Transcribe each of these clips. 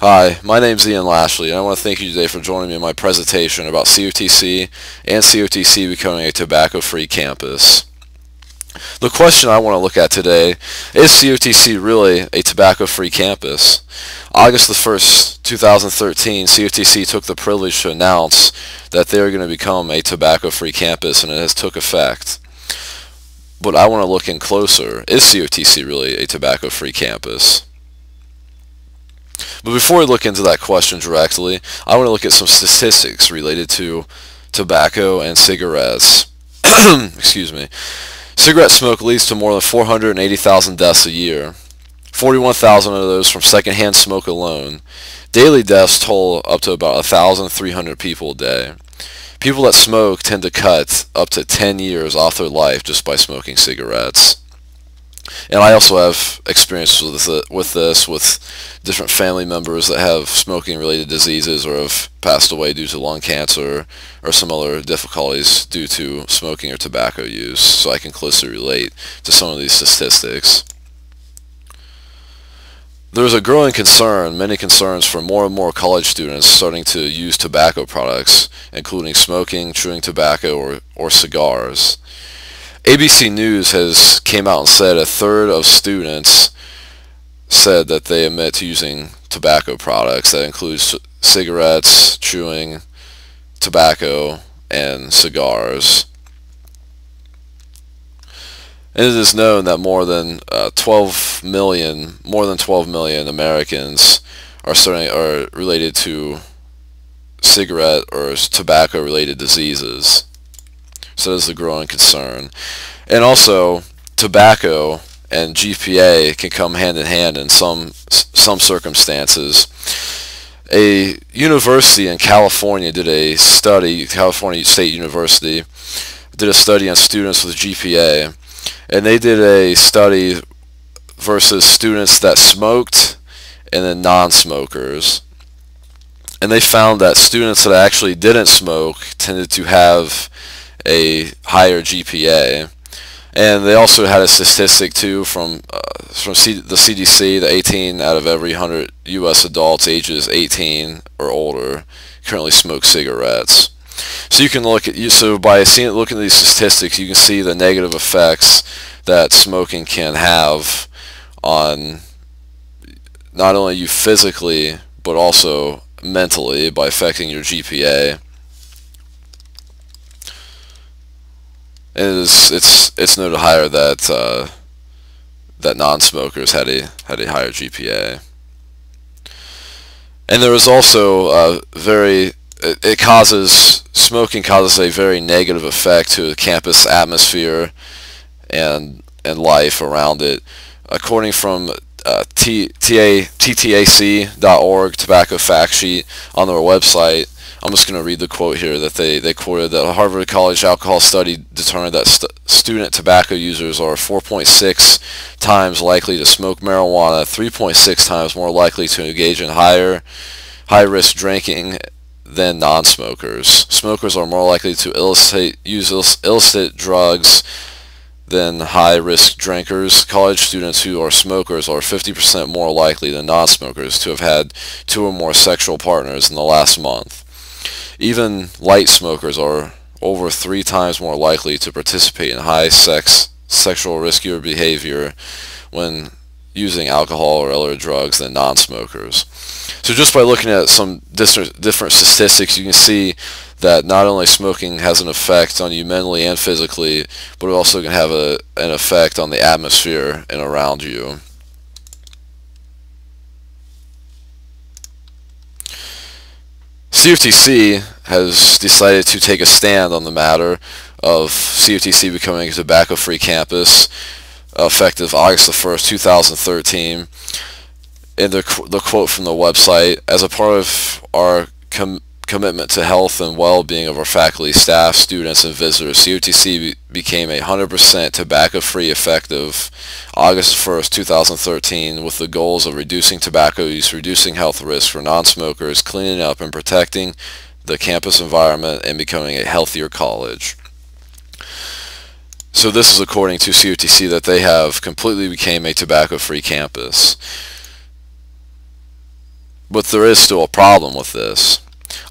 Hi, my name's Ian Lashley, and I want to thank you today for joining me in my presentation about COTC and COTC becoming a tobacco-free campus. The question I want to look at today is COTC really a tobacco-free campus? August the 1st, 2013, COTC took the privilege to announce that they are going to become a tobacco-free campus, and it has took effect. But I want to look in closer. Is COTC really a tobacco-free campus? But before we look into that question directly, I want to look at some statistics related to tobacco and cigarettes. Excuse me. Cigarette smoke leads to more than 480,000 deaths a year. 41,000 of those from secondhand smoke alone. Daily deaths toll up to about 1,300 people a day. People that smoke tend to cut up to 10 years off their life just by smoking cigarettes. And I also have experience with this with different family members that have smoking related diseases or have passed away due to lung cancer or some other difficulties due to smoking or tobacco use, so I can closely relate to some of these statistics. There's a growing concern, many concerns for more and more college students starting to use tobacco products, including smoking, chewing tobacco, or cigars. ABC News has came out and said a third of students said that they admit to using tobacco products. That includes cigarettes, chewing, tobacco, and cigars. And it is known that more than 12 million Americans are related to cigarette or tobacco related diseases. So that is a growing concern. And also, tobacco and GPA can come hand in hand in some circumstances. A university in California did a study, California State University, did a study on students with GPA. And they did a study versus students that smoked and then non-smokers. And they found that students that actually didn't smoke tended to have a higher GPA, and they also had a statistic too from the CDC that 18 out of every 100 U.S. adults ages 18 or older currently smoke cigarettes. So you can look at by looking at these statistics, you can see the negative effects that smoking can have on not only you physically but also mentally by affecting your GPA. It's noted higher that that non-smokers had a higher GPA, and there is also smoking causes a very negative effect to the campus atmosphere and life around it. According from TTAC.org, Tobacco Fact Sheet on their website, I'm just going to read the quote here that they quoted, that a Harvard College alcohol study determined that student tobacco users are 4.6 times likely to smoke marijuana, 3.6 times more likely to engage in high-risk drinking than non-smokers. Smokers are more likely to use illicit drugs than high-risk drinkers. College students who are smokers are 50% more likely than non-smokers to have had 2 or more sexual partners in the last month. Even light smokers are over 3 times more likely to participate in sexual riskier behavior when using alcohol or other drugs than non-smokers. So just by looking at some different statistics, you can see that not only smoking has an effect on you mentally and physically, but it also can have an effect on the atmosphere and around you. COTC has decided to take a stand on the matter of COTC becoming a tobacco-free campus effective August the 1st, 2013. In the quote from the website, as a part of our commitment to health and well-being of our faculty, staff, students, and visitors, COTC became 100% tobacco-free effective August 1st, 2013, with the goals of reducing tobacco use, reducing health risks for non-smokers, cleaning up and protecting the campus environment, and becoming a healthier college. So this is according to COTC, that they have completely became a tobacco-free campus. but there is still a problem with this.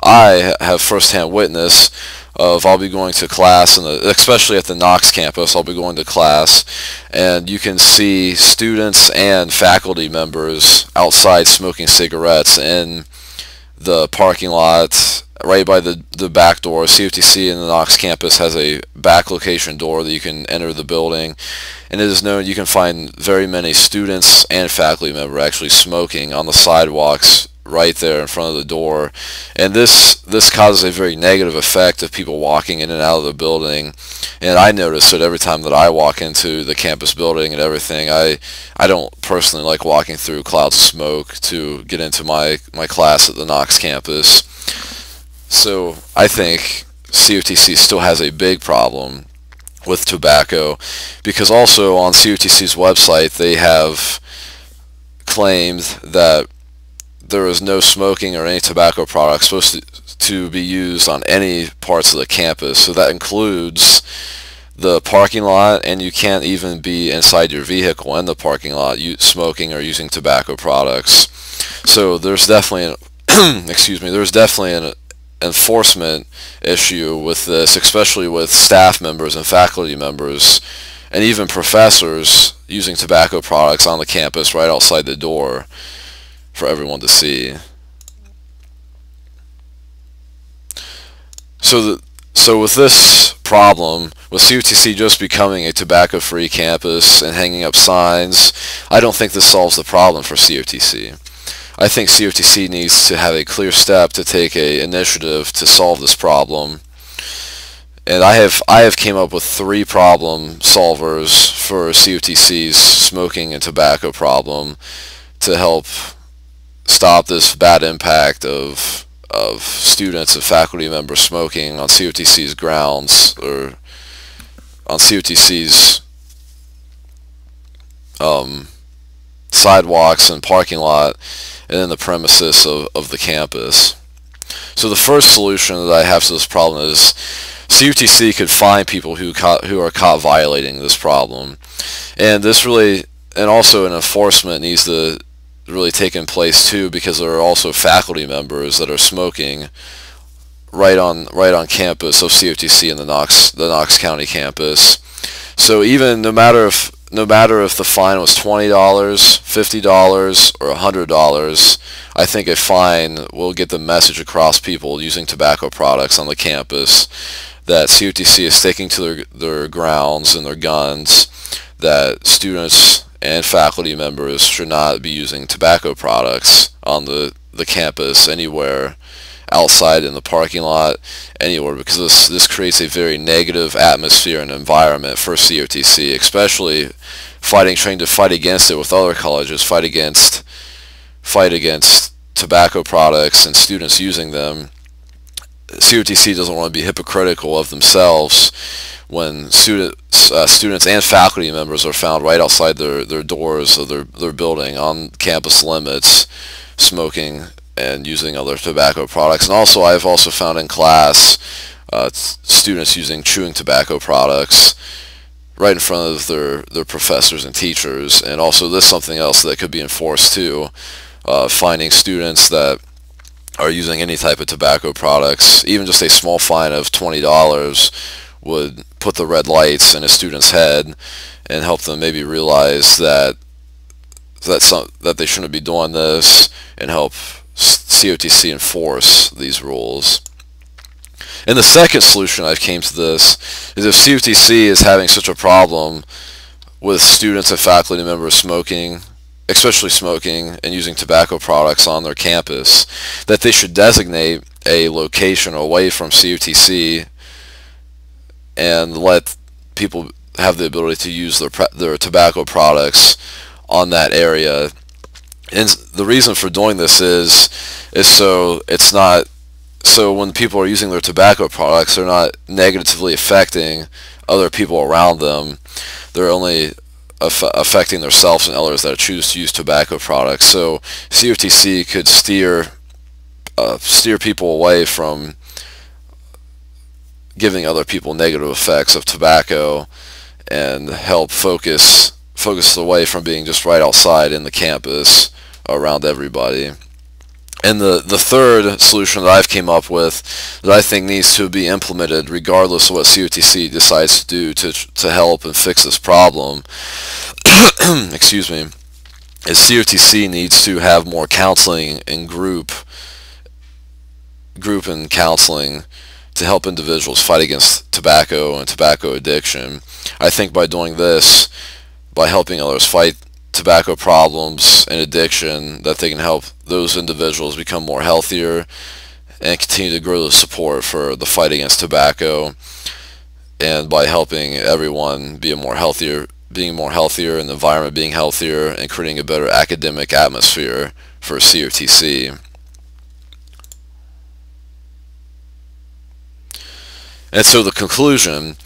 I have firsthand witness of I'll be going to class, especially at the Knox campus, I'll be going to class, and you can see students and faculty members outside smoking cigarettes in the parking lot right by the back door. CFTC in the Knox campus has a back location door that you can enter the building, and it is known you can find very many students and faculty members actually smoking on the sidewalks right there in front of the door, and this causes a very negative effect of people walking in and out of the building. And I notice it every time that I walk into the campus building and everything. I don't personally like walking through clouds of smoke to get into my class at the Knox campus. So I think CFTC still has a big problem with tobacco, because also on CFTC's website they have claimed that there is no smoking or any tobacco products supposed to be used on any parts of the campus. So that includes the parking lot, and you can't even be inside your vehicle in the parking lot smoking or using tobacco products. So there's definitely an excuse me, there's definitely an enforcement issue with this, especially with staff members and faculty members and even professors using tobacco products on the campus right outside the door for everyone to see. So with this problem, with CFTC just becoming a tobacco-free campus and hanging up signs, I don't think this solves the problem for CFTC. I think CFTC needs to have a clear step to take an initiative to solve this problem. And I have came up with 3 problem solvers for CFTC's smoking and tobacco problem to help stop this bad impact of students and faculty members smoking on CFTC's grounds, or on CFTC's sidewalks and parking lot and in the premises of the campus. So the first solution that I have to this problem is CFTC could fine people who are caught violating this problem, and also an enforcement needs to really taking place too, because there are also faculty members that are smoking right on campus of CFTC in the Knox County campus. So even no matter if the fine was $20, $50, or $100, I think a fine will get the message across people using tobacco products on the campus that CFTC is sticking to their grounds and their guns, that students and faculty members should not be using tobacco products on the campus anywhere, outside in the parking lot, anywhere, because this creates a very negative atmosphere and environment for CFTC, especially trying to fight against it with other colleges, fight against tobacco products and students using them. CFTC doesn't want to be hypocritical of themselves when students and faculty members are found right outside their doors of their building on campus limits smoking and using other tobacco products. And also I've also found in class students chewing tobacco products right in front of their professors and teachers. And also this is something else that could be enforced too, finding students that are using any type of tobacco products. Even just a small fine of $20 would put the red lights in a student's head and help them maybe realize that they shouldn't be doing this, and help CFTC enforce these rules. And the second solution I've came to this is, if CFTC is having such a problem with students and faculty members smoking, especially smoking and using tobacco products on their campus, that they should designate a location away from CFTC and let people have the ability to use their tobacco products on that area. And the reason for doing this is so when people are using their tobacco products, they're not negatively affecting other people around them. They're only affecting themselves and others that choose to use tobacco products. So CFTC could steer people away from giving other people negative effects of tobacco, and help focus away from being just right outside in the campus around everybody. And the third solution that I've came up with that I think needs to be implemented regardless of what COTC decides to do to help and fix this problem, excuse me, is COTC needs to have more counseling and group and counseling to help individuals fight against tobacco and tobacco addiction. I think by doing this, by helping others fight tobacco problems and addiction, that they can help those individuals become more healthier and continue to grow the support for the fight against tobacco, and by helping everyone being more healthier and the environment being healthier, and creating a better academic atmosphere for COTC. And so the conclusion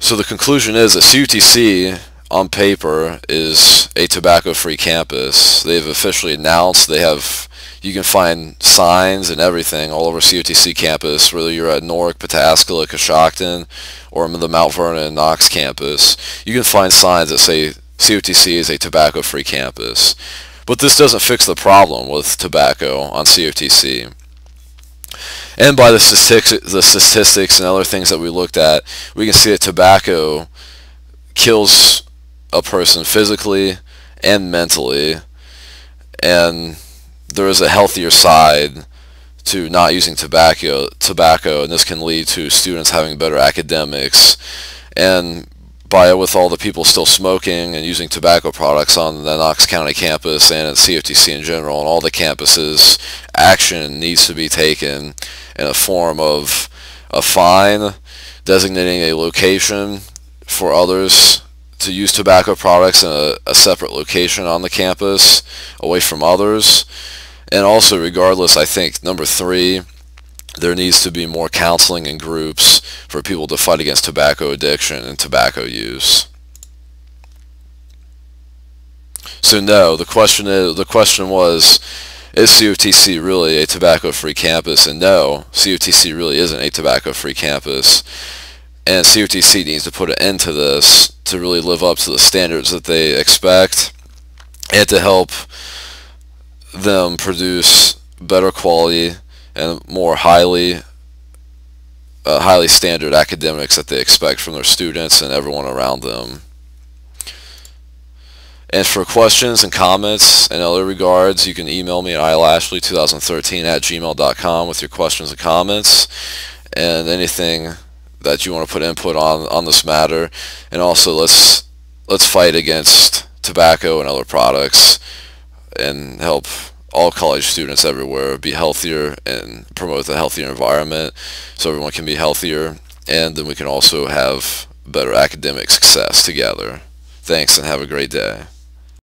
is that COTC on paper is a tobacco-free campus. They've officially announced you can find signs and everything all over COTC campus, whether you're at Newark, Pataskala, Coshocton, or the Mount Vernon and Knox campus. You can find signs that say COTC is a tobacco-free campus. But this doesn't fix the problem with tobacco on COTC. And by the statistics and other things that we looked at, we can see that tobacco kills a person physically and mentally, and there is a healthier side to not using tobacco, and this can lead to students having better academics. And with all the people still smoking and using tobacco products on the Knox County campus and at COTC in general and all the campuses, action needs to be taken in a form of a fine, designating a location for others to use tobacco products in a separate location on the campus away from others. And also, regardless, I think number 3, there needs to be more counseling and groups for people to fight against tobacco addiction and tobacco use. So no, the question was, is COTC really a tobacco-free campus? And no, COTC really isn't a tobacco-free campus. And COTC needs to put an end to this to really live up to the standards that they expect, and to help them produce better quality and more highly standard academics that they expect from their students and everyone around them. And for questions and comments and other regards, you can email me at ilashley2013@gmail.com with your questions and comments and anything that you want to put input on this matter. And also, let's fight against tobacco and other products and help all college students everywhere be healthier and promote a healthier environment so everyone can be healthier, and then we can also have better academic success together. Thanks, and have a great day.